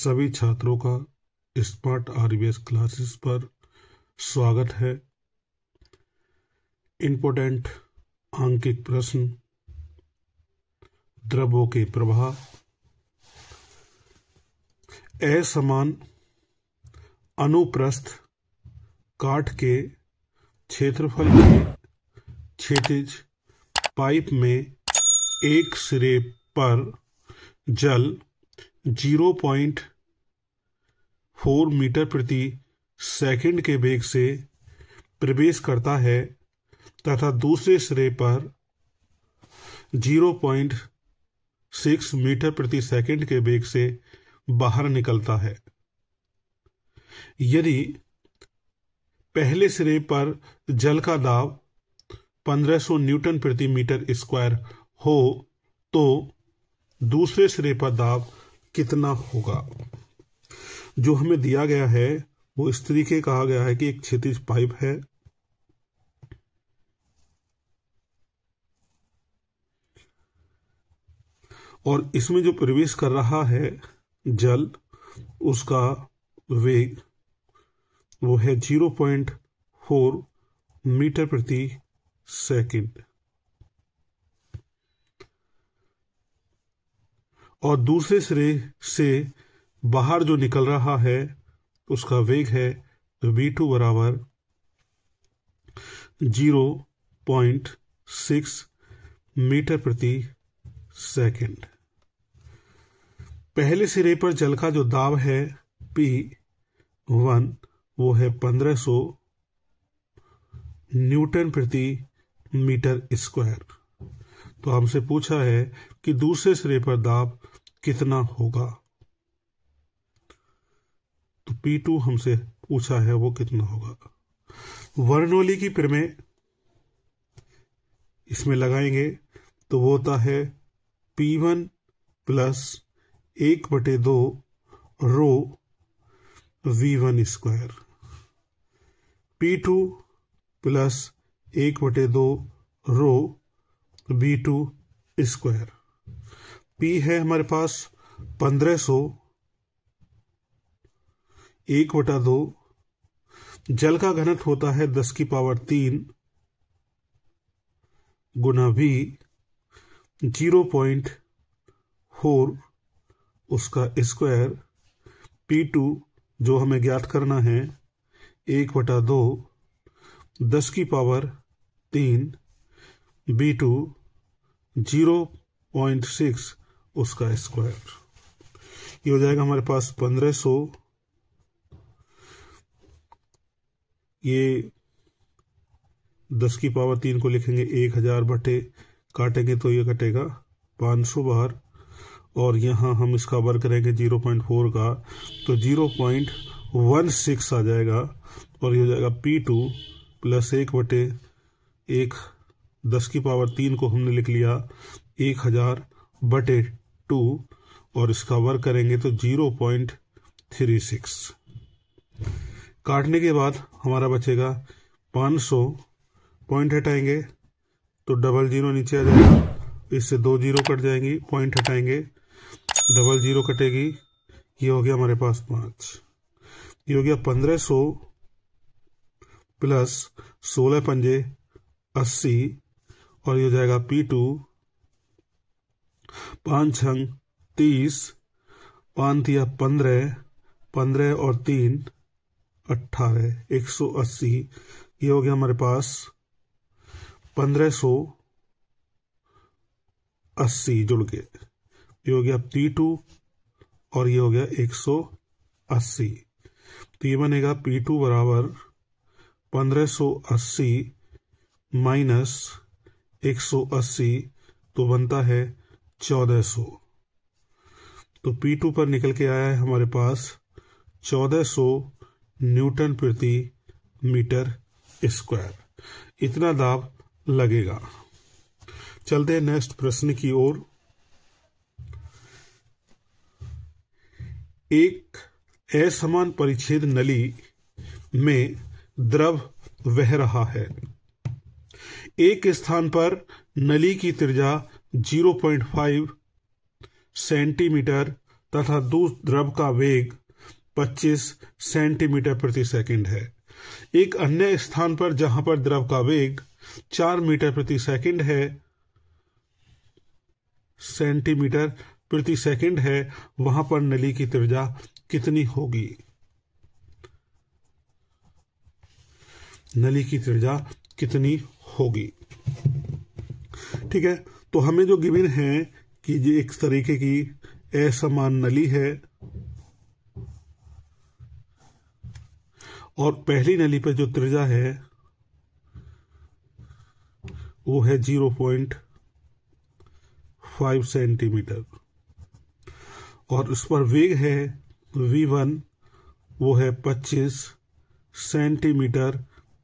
सभी छात्रों का स्मार्ट आरबीएस क्लासेस पर स्वागत है। इम्पोर्टेंट आंकिक प्रश्न, द्रव्यों के प्रवाह, असमान अनुप्रस्थ काट के क्षेत्रफल के क्षैतिज पाइप में एक सिरे पर जल 0.4 मीटर प्रति सेकंड के वेग से प्रवेश करता है तथा दूसरे सिरे पर 0.6 मीटर प्रति सेकंड के वेग से बाहर निकलता है। यदि पहले सिरे पर जल का दाब 1500 न्यूटन प्रति मीटर स्क्वायर हो तो दूसरे सिरे पर दाब कितना होगा। जो हमें दिया गया है वो इस तरीके कहा गया है कि एक क्षैतिज पाइप है, और इसमें जो प्रवेश कर रहा है जल, उसका वेग वो है 0.4 मीटर प्रति सेकंड, और दूसरे सिरे से बाहर जो निकल रहा है उसका वेग है v2 बराबर 0.6 मीटर प्रति सेकंड। पहले सिरे पर जल का जो दाब है P1 वो है 1500 न्यूटन प्रति मीटर स्क्वायर। तो हमसे पूछा है कि दूसरे सिरे पर दाब कितना होगा। तो P2 हमसे पूछा है वो कितना होगा। वर्णोली की प्रमेय इसमें लगाएंगे तो वो होता है P1 प्लस 1/2 रो V1 स्क्वायर, P2 प्लस 1/2 रो V2 स्क्वायर। P है हमारे पास 1500, 1/2 जल का घनत्व होता है 10⁻³ गुना V 0.4 उसका स्क्वायर। P2 जो हमें ज्ञात करना है 1/2 10⁻³ V2 0.6 उसका स्क्वायर। ये हो जाएगा हमारे पास 1500, ये 10⁻³ को लिखेंगे 1000 बटे काटेंगे तो ये कटेगा 500 बार, और यहाँ हम इसका वर्ग करेंगे 0.4 का तो 0.16 आ जाएगा, और ये हो जाएगा P2 प्लस 1/1 10⁻³ को हमने लिख लिया 1000/2, और इसका वर्ग करेंगे तो 0.36। काटने के बाद हमारा बचेगा 500, पॉइंट हटाएंगे तो 00 नीचे आ जाएगा, इससे 2 0 कट जाएंगी, पॉइंट हटाएंगे 00 कटेगी, ये हो गया हमारे पास 5। ये हो गया 1500 प्लस 16 पंजे 80, और ये हो जाएगा P2 5 छंग 30, 5 तिया 15, 15 और 3 18, 180। ये हो गया हमारे पास 1580 जुड़ के, ये हो गया P2 और ये हो गया 180। तो ये बनेगा P2 बराबर 1580 माइनस 180, तो बनता है 1400। तो P2 पर निकल के आया है हमारे पास 1400 न्यूटन प्रति मीटर स्क्वायर। इतना दाब लगेगा। चलते हैं नेक्स्ट प्रश्न की ओर। एक असमान परिच्छेद नली में द्रव बह रहा है। एक स्थान पर नली की त्रिज्या 0.5 सेंटीमीटर तथा द्रव का वेग 25 सेंटीमीटर प्रति सेकंड है। एक अन्य स्थान पर जहां पर द्रव का वेग 4 मीटर प्रति सेकंड है, सेंटीमीटर प्रति सेकंड है, वहां पर नली की त्रिज्या कितनी होगी? नली की त्रिज्या कितनी होगी? ठीक है, तो हमें जो गिवन है कि ये एक तरीके की असमान नली है और पहली नली पे जो त्रिज्या है वो है 0.5 सेंटीमीटर और उस पर वेग है v1, वो है 25 सेंटीमीटर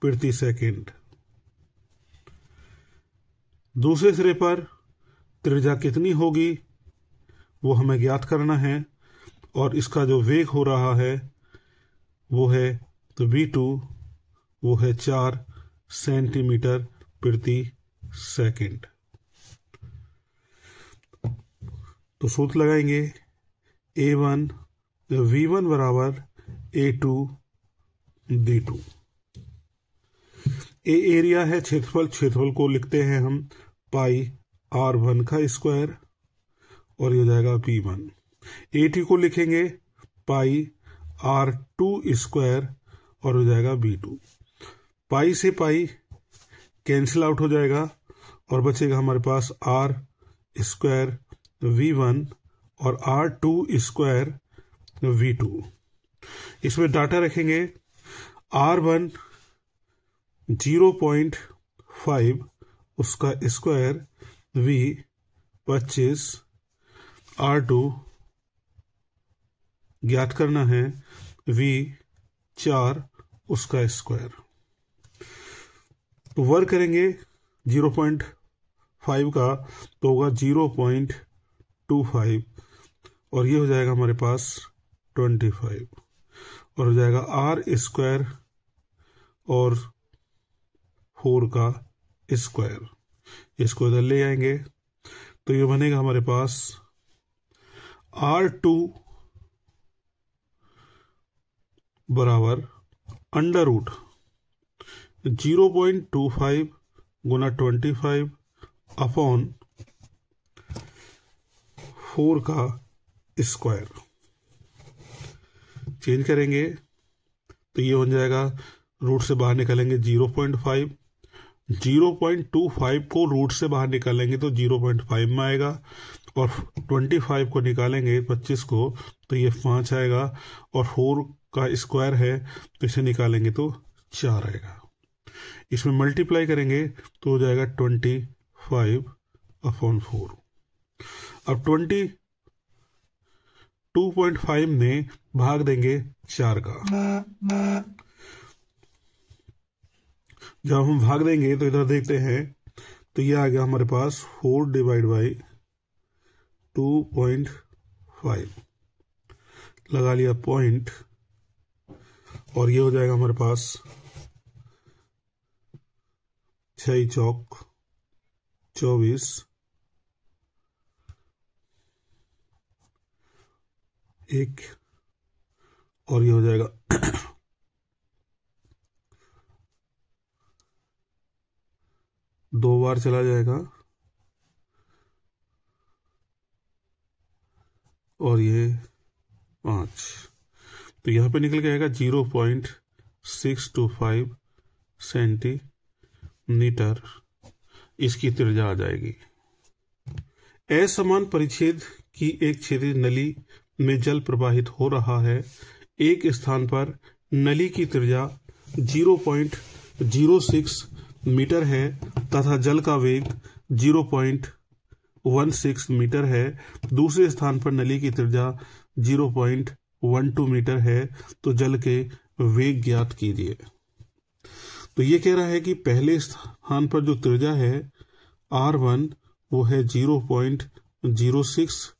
प्रति सेकंड। दूसरे सिरे पर त्रिज्या कितनी होगी वो हमें ज्ञात करना है और इसका जो वेग हो रहा है वो है तो v2, वो है 4 सेंटीमीटर प्रति सेकंड। तो सूत्र लगाएंगे a1 v1 बराबर a2 d2। ए एरिया है, क्षेत्रफल को लिखते हैं हम पाई r1 का स्क्वायर और ये हो जाएगा v1। a2 को लिखेंगे पाई r2 स्क्वायर और हो जाएगा v2। पाई से पाई कैंसिल आउट हो जाएगा और बचेगा हमारे पास r स्क्वायर v1 और r2 स्क्वायर v2। इसमें डाटा रखेंगे r1 0.5 उसका स्क्वायर v 25, r2 ज्ञात करना है v 4 उसका स्क्वायर। तो वर्क करेंगे 0.5 का तो होगा 0.25 और ये हो जाएगा हमारे पास 25 और हो जाएगा r स्क्वायर और 4 का स्क्वायर। इसको इधर ले आएंगे तो ये बनेगा हमारे पास r2 बराबर अंडर रूट 0.25 गुना 25 अपॉन 4 का स्क्वायर। चेंज करेंगे तो ये हो जाएगा, रूट से बाहर निकालेंगे 0.5, 0.25 को रूट से बाहर निकालेंगे तो 0.5 में आएगा और 25 को निकालेंगे 25 को तो ये 5 आएगा और 4 का स्क्वायर है तो इसे निकालेंगे तो 4 आएगा। इसमें मल्टीप्लाई करेंगे तो हो जाएगा 25 अपॉन 4। अब 22.5 में भाग देंगे 4 का। जब हम भाग देंगे तो इधर देखते हैं तो ये आ गया हमारे पास 4 डिवाइड बाई 2.5, लगा लिया पॉइंट और ये हो जाएगा हमारे पास 6 चौक 24, एक और ये हो जाएगा 2 बार चला जाएगा और ये 5। तो यहाँ पे निकल के आएगा 0.625 सेंटीमीटर इसकी त्रिज्या आ जाएगी। असमान परिच्छेद की एक क्षेत्रीय नली में जल प्रवाहित हो रहा है। एक स्थान पर नली की त्रिज्या 0.06 मीटर है तथा जल का वेग 0.16 मीटर है। दूसरे स्थान पर नली की त्रिज्या 0.12 मीटर है तो जल के वेग ज्ञात कीजिए। तो ये कह रहा है कि पहले स्थान पर जो त्रिज्या है r1 वो है 0.06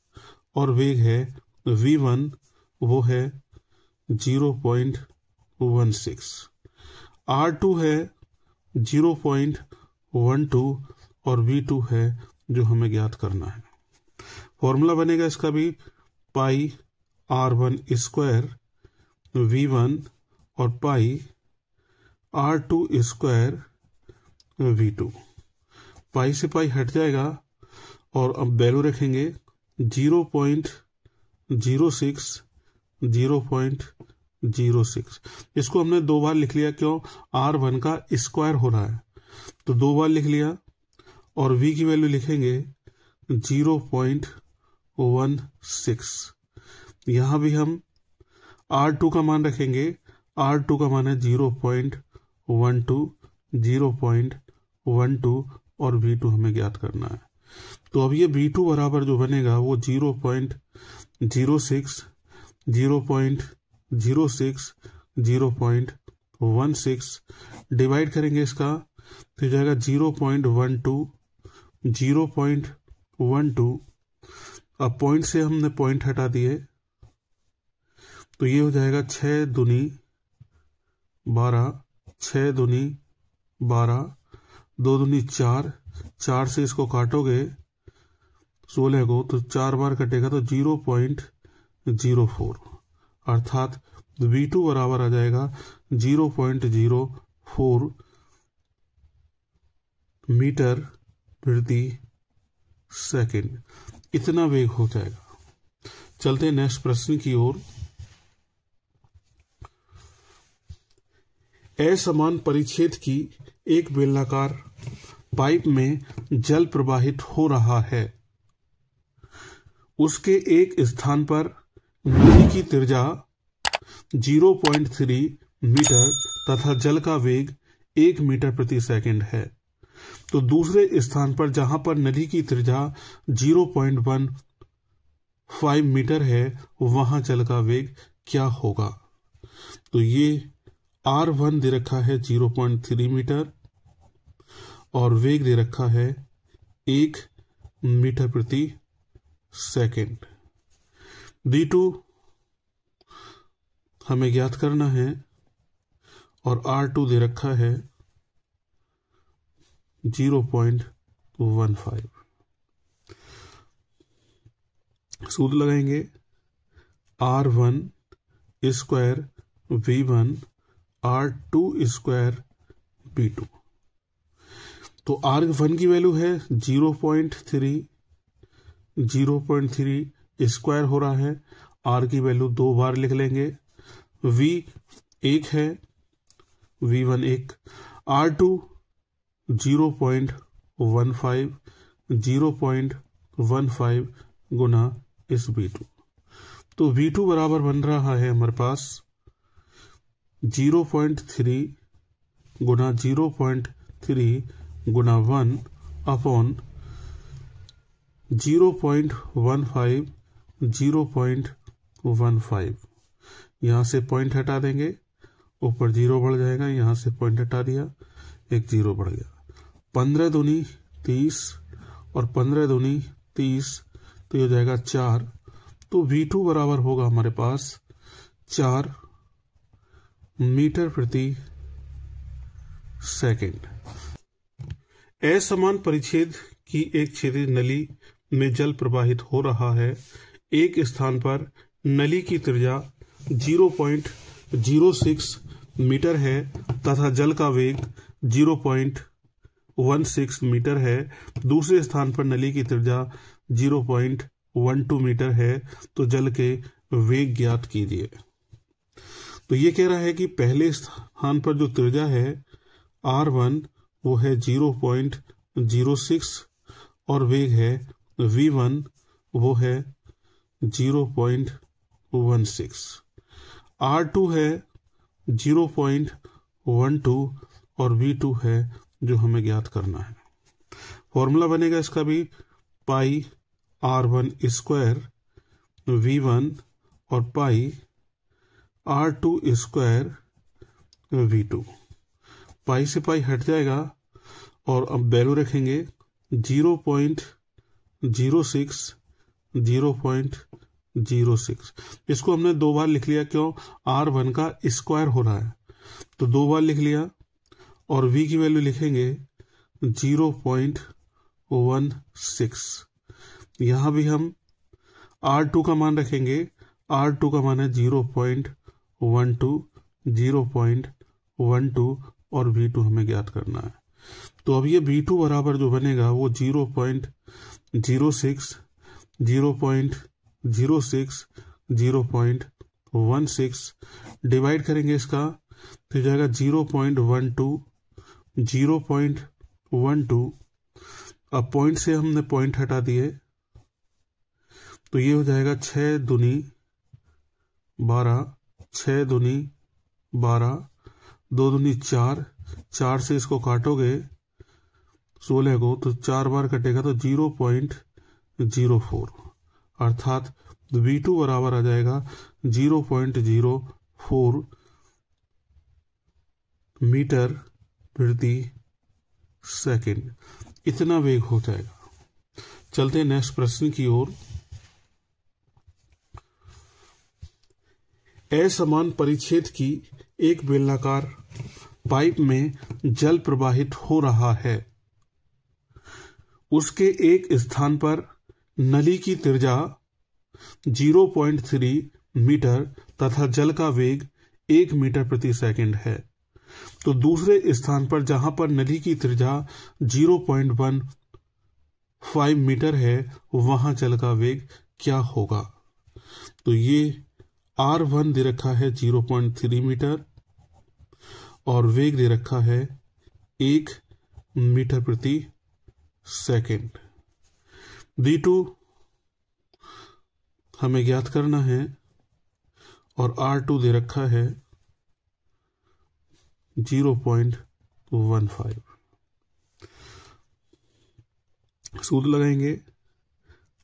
और वेग है v1 वो है 0.16, r2 है 0.12 और v2 है जो हमें ज्ञात करना है। फॉर्मूला बनेगा इसका भी पाई R1 स्क्वायर V1 और पाई R2 स्क्वायर V2। पाई से पाई हट जाएगा और अब वैल्यू रखेंगे 0.06 0.06। इसको हमने दो बार लिख लिया, क्यों? R1 का स्क्वायर हो रहा है तो दो बार लिख लिया, और V की वैल्यू लिखेंगे 0.16। यहां भी हम R2 का मान रखेंगे, R2 का मान है 0.12 0.12 और V2 हमें ज्ञात करना है। तो अब ये V2 बराबर जो बनेगा वो 0.06 0.06 0.16 डिवाइड करेंगे इसका तो जाएगा 0.12 0.12। अब पॉइंट से हमने पॉइंट हटा दिए तो ये हो जाएगा 6 दूनी 12 6 दूनी 12 2 दूनी 4 4 से इसको काटोगे 16 को तो 4 बार कटेगा तो 0.04 अर्थात V2 बराबर आ जाएगा 0.04 मीटर प्रति सेकंड। इतना वेग हो जाएगा। चलते हैं नेक्स्ट प्रश्न की ओर। असमान परिच्छेद की एक बेलनाकार पाइप में जल प्रवाहित हो रहा है। उसके एक स्थान पर नली की त्रिज्या 0.3 मीटर तथा जल का वेग 1 मीटर प्रति सेकंड है। तो दूसरे स्थान पर जहां पर नली की त्रिज्या 0.15 मीटर है वहां जल का वेग क्या होगा? तो ये R1 दे रखा है 0.3 मीटर और वेग दे रखा है 1 मीटर प्रति सेकंड। V2 हमें ज्ञात करना है और R2 दे रखा है 0.15। सूत्र लगाएंगे R1 square V1 R2 square V2। तो R1 की वैल्यू है 0.3 स्क्वायर हो रहा है। R की वैल्यू दो बार लिख लेंगे। V 1 है, V1 1। R2 0.15 गुना इस V2। तो V2 बराबर बन रहा है हमारे पास 0.3 गुना 0.3 गुना 1 अपॉन 0.15 0.15। यहां से पॉइंट हटा देंगे, ऊपर 0 बढ़ जाएगा। यहां से पॉइंट हटा दिया, एक 0 बढ़ गया। 15 दूनी 30 और 15 दूनी 30 तो ये हो जाएगा 4। तो V2 बराबर होगा हमारे पास 4 मीटर प्रति सेकंड। असमान परिच्छेद की एक छेदित नली में जल प्रवाहित हो रहा है। एक स्थान पर नली की त्रिज्या 0.06 मीटर है तथा जल का वेग 0.16 मीटर है। दूसरे स्थान पर नली की त्रिज्या 0.12 मीटर है। तो जल के वेग ज्ञात कीजिए। तो ये कह रहा है कि पहले स्थान पर जो त्रिज्या है R1 वो है 0.06 और वेग है V1 वो है 0.16। R2 है 0.12 और V2 है जो हमें ज्ञात करना है। फॉर्मूला बनेगा इसका भी पाई R1 स्क्वायर V1 और पाई R2 स्क्वायर V2। पाई से पाई हट जाएगा और अब वैल्यू रखेंगे 0.06 0.06। इसको हमने दो बार लिख लिया, क्यों? R1 का स्क्वायर हो रहा है तो दो बार लिख लिया, और V की वैल्यू लिखेंगे 0.16। यहां भी हम R2 का मान रखेंगे, R2 का मान है 0.12, 0.12 और V2 हमें ज्ञात करना है। तो अब ये V2 बराबर जो बनेगा वो 0.06, 0.06, 0.16 डिवाइड करेंगे इसका तो जाएगा 0.12, 0.12। अब पॉइंट से हमने पॉइंट हटा दिए तो ये हो जाएगा 6 दूनी 12, 6 दूनी 12, 2 दूनी 4, 4 से इसको काटोगे 16 को तो 4 बार कटेगा तो 0.04 अर्थात V2 बराबर आ जाएगा 0.04 मीटर प्रति सेकंड। इतना वेग हो जाएगा। चलते हैं नेक्स्ट प्रश्न की ओर। असमान परिच्छेद की एक बेलनाकार पाइप में जल प्रवाहित हो रहा है। उसके एक स्थान पर नली की त्रिज्या 0.3 मीटर तथा जल का वेग 1 मीटर प्रति सेकंड है। तो दूसरे स्थान पर जहां पर नली की त्रिज्या 0.15 मीटर है वहां जल का वेग क्या होगा। तो ये R1 दे रखा है 0.3 मीटर और वेग दे रखा है 1 मीटर प्रति सेकंड। V2 हमें ज्ञात करना है और R2 दे रखा है 0.15। सूत्र लगाएंगे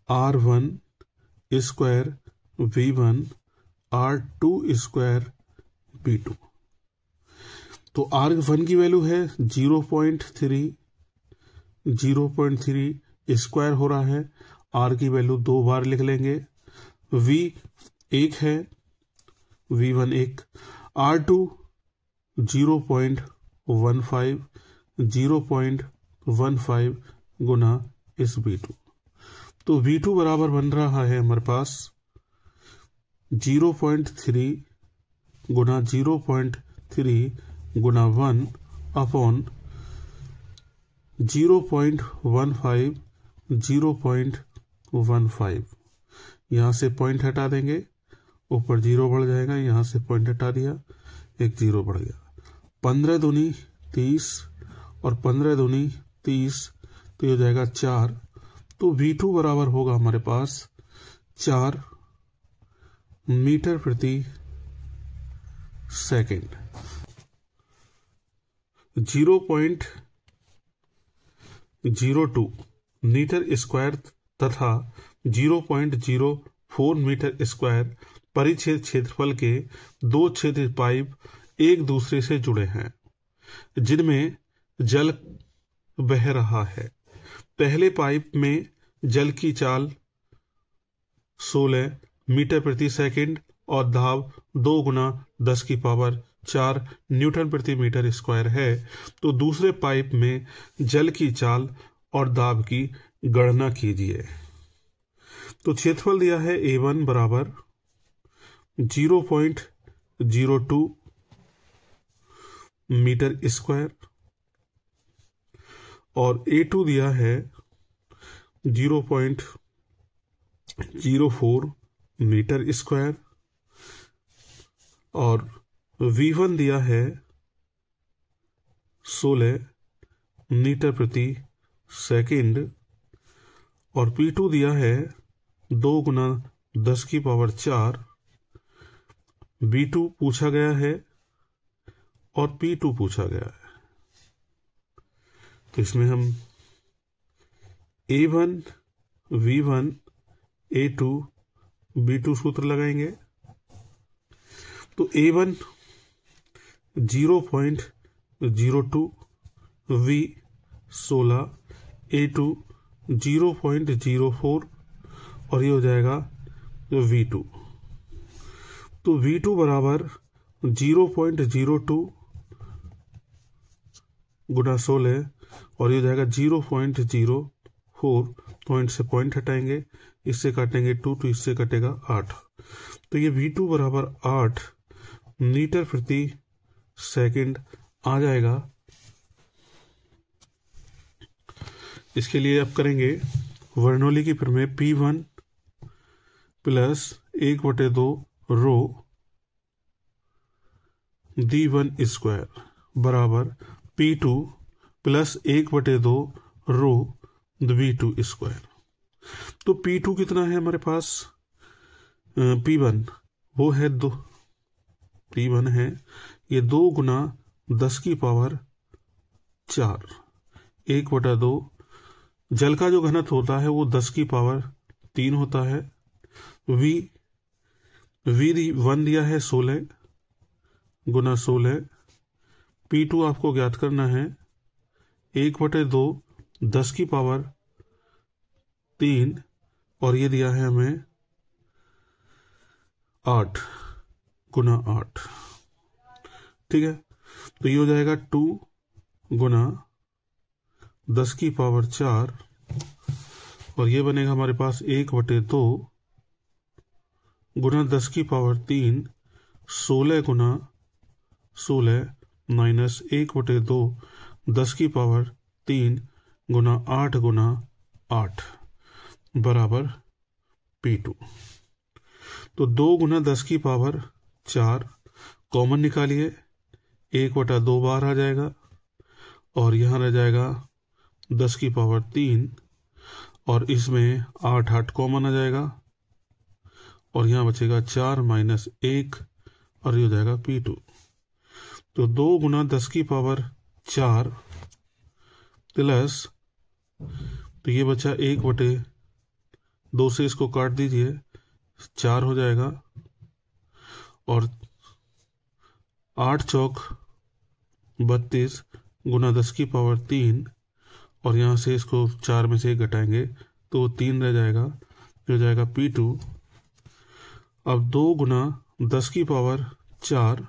R1 square V1 R2 square V2। तो R1 की वैल्यू है 0.3 स्क्वायर हो रहा है। R की वैल्यू 2 बार लिख लेंगे। V 1 है, V1 1, R2 0.15 गुना इस V2। तो V2 बराबर बन रहा है हमारे पास 0.3 गुना 0.3 गुना 1 अपॉन 0.15 यहां से पॉइंट हटा देंगे, ऊपर 0 बढ़ जाएगा। यहां से पॉइंट हटा दिया, एक 0 बढ़ गया। 15 दूनी 30 और 15 दूनी 30 तो ये हो जाएगा 4। तो V2 बराबर होगा हमारे पास 4 मीटर प्रति सेकंड। 0.02 मीटर स्क्वायर तथा 0.04 मीटर स्क्वायर परिच्छेद क्षेत्रफल के दो क्षेत्र पाइप एक दूसरे से जुड़े हैं जिनमें जल बह रहा है। पहले पाइप में जल की चाल 16 मीटर प्रति सेकंड और दाब 2 गुना 10 की पावर 4 न्यूटन प्रति मीटर स्क्वायर है। तो दूसरे पाइप में जल की चाल और दाब की गणना कीजिए। तो क्षेत्रफल दिया है A1 बराबर 0.02 मीटर स्क्वायर और A2 दिया है 0.04 मीटर स्क्वायर और V1 दिया है 16 मीटर प्रति सेकंड और P2 दिया है 2 गुना 10 की पावर 4। B2 पूछा गया है और P2 पूछा गया है। तो इसमें हम A1 V1 A2 B2 सूत्र लगाएंगे। तो A1 0.02 V 16 A2 0.04 और ये हो जाएगा V2। तो V2 बराबर 0.02 गुना 16 और ये हो जाएगा 0.04 4, पॉइंट से पॉइंट हटाएंगे, इससे काटेंगे 2 तो इससे कटेगा 8। तो ये V2 बराबर 8 मीटर प्रति सेकंड आ जाएगा। इसके लिए आप करेंगे वर्नौली की प्रमेय P1 प्लस 1/2 रो d1 स्क्वायर बराबर P2 प्लस 1/2 रो v2 स्क्वायर। तो P2 कितना है हमारे पास, P1 वो है 2, P1 है ये 2 गुना 10 की पावर 4, 1/2। जल का जो घनत्व होता है वो 10 की पावर 3 होता है। V1 दिया है 16 गुना 16। P2 आपको ज्ञात करना है 1/2 10 की पावर 3 और ये दिया है हमें 8 गुना 8। ठीक है, तो ये हो जाएगा 2 गुना 10 की पावर 4 और ये बनेगा हमारे पास 1/2 गुना 10 की पावर 3, 16 गुना 16 माइनस 1/2 10 की पावर 3 गुना 8 गुना 8 बराबर P2। तो 2 गुना 10 की पावर 4 कॉमन निकालिए, 1/2 बार आ जाएगा और यहाँ रह जाएगा 10 की पावर 3 और इसमें 8 8 कॉमन आ जाएगा और यहाँ बचेगा 4 माइनस 1 और ये हो जाएगा P2। तो 2 गुना 10 की पावर 4 प्लस, तो ये बचा 1/2 से इसको काट दीजिए 4 हो जाएगा और 8 चौक 32 गुना 10 की पावर 3 और यहाँ से इसको 4 में से 1 घटाएंगे तो 3 रह जाएगा, हो जाएगा P2। अब 2 गुना 10 की पावर 4,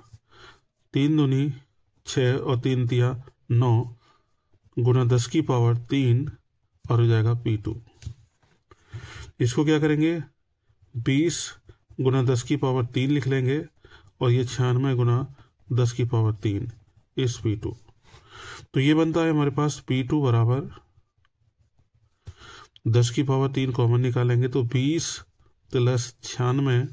3 दूनी 6 और 3 तिया 9 गुना 10 की पावर 3 और हो जाएगा P2। इसको क्या करेंगे 20 गुना 10 की पावर 3 लिख लेंगे और ये 96 गुना 10 की पावर 3 इस P2। तो ये बनता है हमारे पास P2 बराबर 10 की पावर 3 कॉमन निकालेंगे तो 20 प्लस 96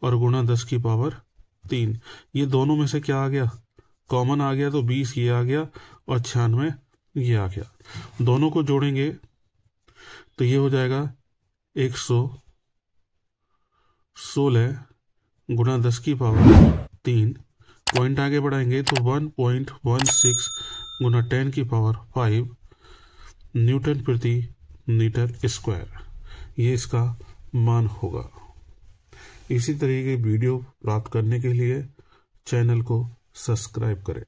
और गुना 10 की पावर 3। ये दोनों में से क्या आ गया, कॉमन आ गया, तो 20 ये आ गया और 96 ये आ गया। दोनों को जोड़ेंगे तो ये हो जाएगा 116 गुना 10 की पावर 3। पॉइंट आगे बढ़ाएंगे तो 1.16 गुना 10 की पावर 5 न्यूटन प्रति मीटर स्क्वायर, ये इसका मान होगा। इसी तरीके के वीडियो प्राप्त करने के लिए चैनल को सब्सक्राइब करें।